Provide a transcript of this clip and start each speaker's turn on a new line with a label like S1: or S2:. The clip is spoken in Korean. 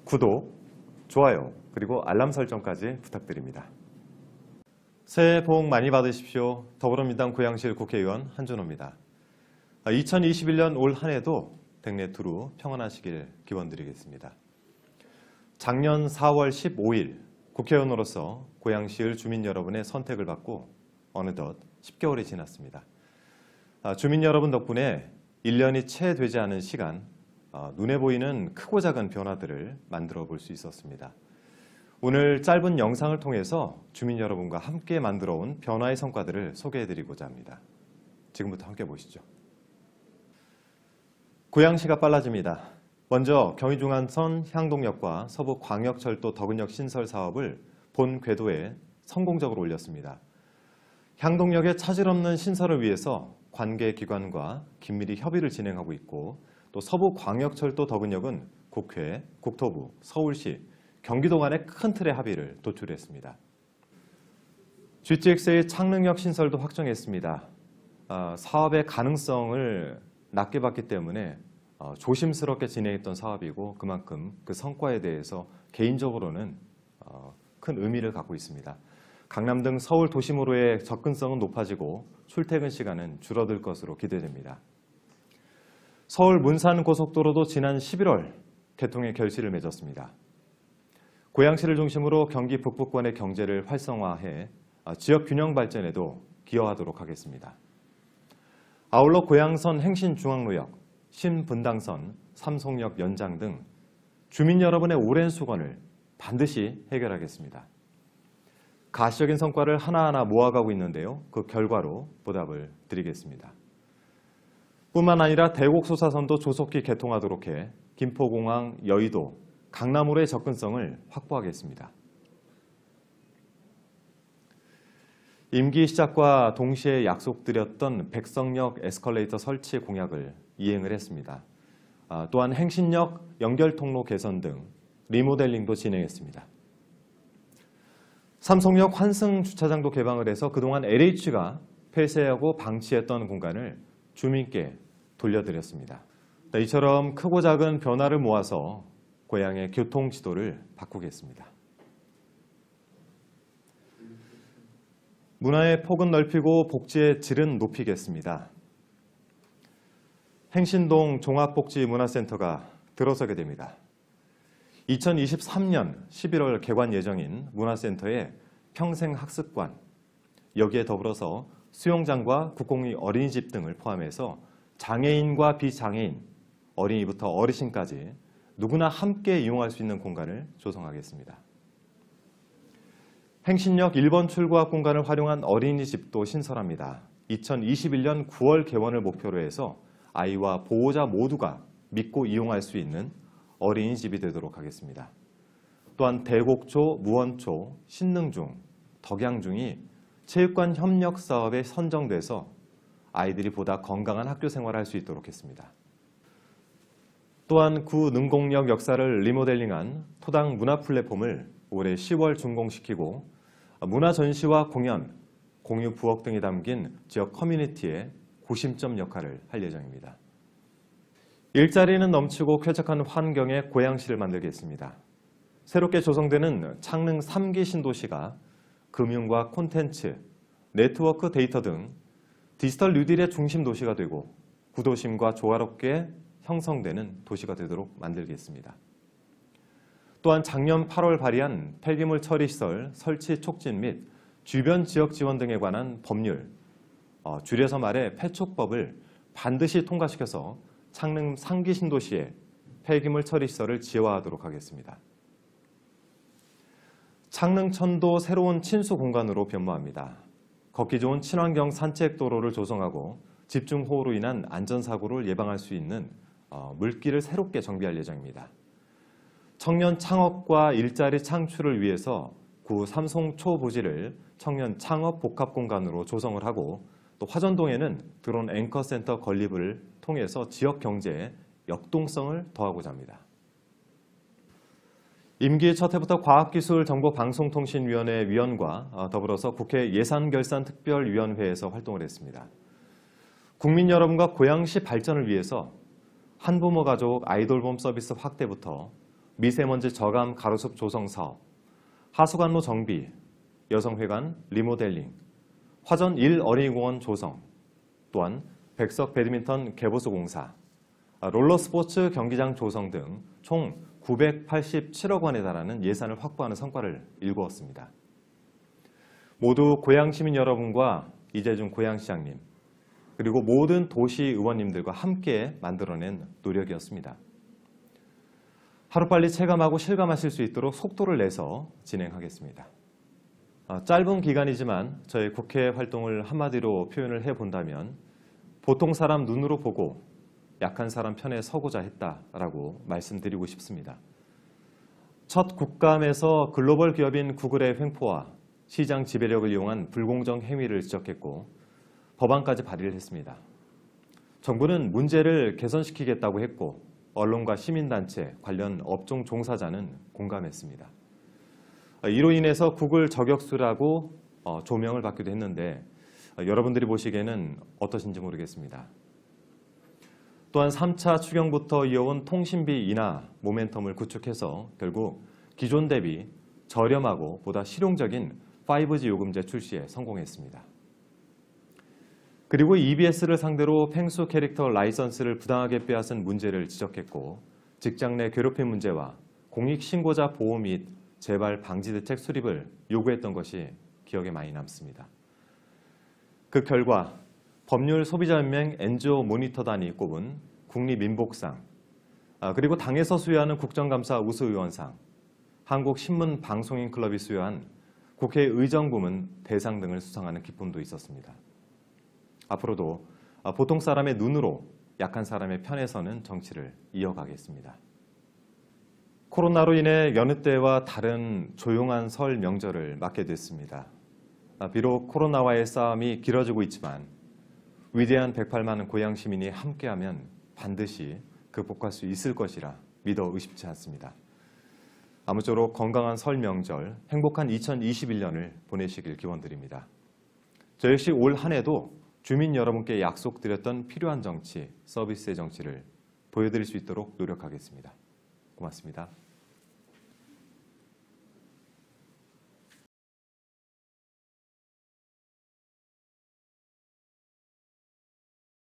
S1: 구독, 좋아요, 그리고 알람 설정까지 부탁드립니다. 새해 복 많이 받으십시오. 더불어민주당 고양시일 국회의원 한준호입니다. 2021년 올 한 해도 댁내 두루 평안하시길 기원드리겠습니다. 작년 4월 15일 국회의원으로서 고양시을 주민 여러분의 선택을 받고 어느덧 10개월이 지났습니다. 주민 여러분 덕분에 1년이 채 되지 않은 시간, 눈에 보이는 크고 작은 변화들을 만들어 볼 수 있었습니다. 오늘 짧은 영상을 통해서 주민 여러분과 함께 만들어 온 변화의 성과들을 소개해 드리고자 합니다. 지금부터 함께 보시죠. 고양시가 빨라집니다. 먼저 경의중앙선 향동역과 서부광역철도 덕은역 신설 사업을 본 궤도에 성공적으로 올렸습니다. 향동역의 차질 없는 신설을 위해서 관계기관과 긴밀히 협의를 진행하고 있고, 또 서부광역철도 덕은역은 국회, 국토부, 서울시, 경기도 간의 큰 틀의 합의를 도출했습니다. GTX의 창릉역 신설도 확정했습니다. 사업의 가능성을 낮게 봤기 때문에 조심스럽게 진행했던 사업이고, 그만큼 그 성과에 대해서 개인적으로는 큰 의미를 갖고 있습니다. 강남 등 서울 도심으로의 접근성은 높아지고 출퇴근 시간은 줄어들 것으로 기대됩니다. 서울 문산 고속도로도 지난 11월 개통의 결실을 맺었습니다. 고양시를 중심으로 경기 북부권의 경제를 활성화해 지역 균형 발전에도 기여하도록 하겠습니다. 아울러 고양선 행신중앙로역, 신분당선, 삼송역 연장 등 주민 여러분의 오랜 수건을 반드시 해결하겠습니다. 가시적인 성과를 하나하나 모아가고 있는데요. 그 결과로 보답을 드리겠습니다. 뿐만 아니라 대곡소사선도 조속히 개통하도록 해 김포공항, 여의도, 강남으로의 접근성을 확보하겠습니다. 임기 시작과 동시에 약속드렸던 백성역 에스컬레이터 설치 공약을 이행을 했습니다. 또한 행신역 연결통로 개선 등 리모델링도 진행했습니다. 삼송역 환승 주차장도 개방을 해서 그동안 LH가 폐쇄하고 방치했던 공간을 주민께 돌려드렸습니다. 이처럼 크고 작은 변화를 모아서 고향의 교통 지도를 바꾸겠습니다. 문화의 폭은 넓히고 복지의 질은 높이겠습니다. 행신동 종합복지문화센터가 들어서게 됩니다. 2023년 11월 개관 예정인 문화센터의 평생학습관, 여기에 더불어서 수영장과 국공립 어린이집 등을 포함해서 장애인과 비장애인, 어린이부터 어르신까지 누구나 함께 이용할 수 있는 공간을 조성하겠습니다. 행신역 1번 출구앞 공간을 활용한 어린이집도 신설합니다. 2021년 9월 개원을 목표로 해서 아이와 보호자 모두가 믿고 이용할 수 있는 어린이집이 되도록 하겠습니다. 또한 대곡초, 무원초, 신능중, 덕양중이 체육관 협력 사업에 선정돼서 아이들이 보다 건강한 학교 생활을 할 수 있도록 했습니다. 또한 구 능곡역 역사를 리모델링한 토당 문화 플랫폼을 올해 10월 준공시키고 문화 전시와 공연, 공유 부엌 등이 담긴 지역 커뮤니티의 구심점 역할을 할 예정입니다. 일자리는 넘치고 쾌적한 환경의 고양시를 만들겠습니다. 새롭게 조성되는 창릉 3기 신도시가 금융과 콘텐츠, 네트워크 데이터 등 디지털 뉴딜의 중심 도시가 되고 구도심과 조화롭게 형성되는 도시가 되도록 만들겠습니다. 또한 작년 8월 발의한 폐기물 처리 시설 설치 촉진 및 주변 지역 지원 등에 관한 법률, 줄여서 말해 폐촉법을 반드시 통과시켜서 창릉 3기 신도시에 폐기물 처리 시설을 지어하도록 하겠습니다. 창릉천도 새로운 친수 공간으로 변모합니다. 걷기 좋은 친환경 산책도로를 조성하고 집중호우로 인한 안전사고를 예방할 수 있는 물길을 새롭게 정비할 예정입니다. 청년 창업과 일자리 창출을 위해서 구 삼송초 부지를 청년 창업 복합공간으로 조성을 하고, 또 화전동에는 드론 앵커센터 건립을 통해서 지역 경제에 역동성을 더하고자 합니다. 임기 첫 해부터 과학기술정보방송통신위원회 위원과 더불어서 국회 예산결산특별위원회에서 활동을 했습니다. 국민 여러분과 고양시 발전을 위해서 한부모 가족 아이돌봄 서비스 확대부터 미세먼지 저감 가로수 조성 사업, 하수관로 정비, 여성회관 리모델링, 화전 1 어린이공원 조성, 또한 백석 배드민턴 개보수 공사, 롤러스포츠 경기장 조성 등 총 987억 원에 달하는 예산을 확보하는 성과를 일구었습니다. 모두 고양 시민 여러분과 이재준 고양시장님, 그리고 모든 도시 의원님들과 함께 만들어낸 노력이었습니다. 하루빨리 체감하고 실감하실 수 있도록 속도를 내서 진행하겠습니다. 짧은 기간이지만 저희 국회 활동을 한마디로 표현을 해본다면 보통 사람 눈으로 보고 약한 사람 편에 서고자 했다라고 말씀드리고 싶습니다. 첫 국감에서 글로벌 기업인 구글의 횡포와 시장 지배력을 이용한 불공정 행위를 지적했고 법안까지 발의를 했습니다. 정부는 문제를 개선시키겠다고 했고 언론과 시민단체, 관련 업종 종사자는 공감했습니다. 이로 인해서 구글 저격수라고 조명을 받기도 했는데 여러분들이 보시기에는 어떠신지 모르겠습니다. 또한 3차 추경부터 이어온 통신비 인하 모멘텀을 구축해서 결국 기존 대비 저렴하고 보다 실용적인 5G 요금제 출시에 성공했습니다. 그리고 EBS를 상대로 펭수 캐릭터 라이선스를 부당하게 빼앗은 문제를 지적했고 직장 내 괴롭힘 문제와 공익신고자 보호 및 재발 방지 대책 수립을 요구했던 것이 기억에 많이 남습니다. 그 결과 법률소비자연맹 NGO 모니터단이 꼽은 국립민복상, 그리고 당에서 수여하는 국정감사 우수의원상, 한국신문방송인클럽이 수여한 국회 의정부문 대상 등을 수상하는 기쁨도 있었습니다. 앞으로도 보통 사람의 눈으로 약한 사람의 편에 서는 정치를 이어가겠습니다. 코로나로 인해 여느 때와 다른 조용한 설 명절을 맞게 됐습니다. 비록 코로나와의 싸움이 길어지고 있지만 위대한 108만 고양 시민이 함께하면 반드시 극복할 수 있을 것이라 믿어 의심치 않습니다. 아무쪼록 건강한 설 명절, 행복한 2021년을 보내시길 기원드립니다. 저 역시 올 한 해도 주민 여러분께 약속드렸던 필요한 정치, 서비스의 정치를 보여드릴 수 있도록 노력하겠습니다. 고맙습니다.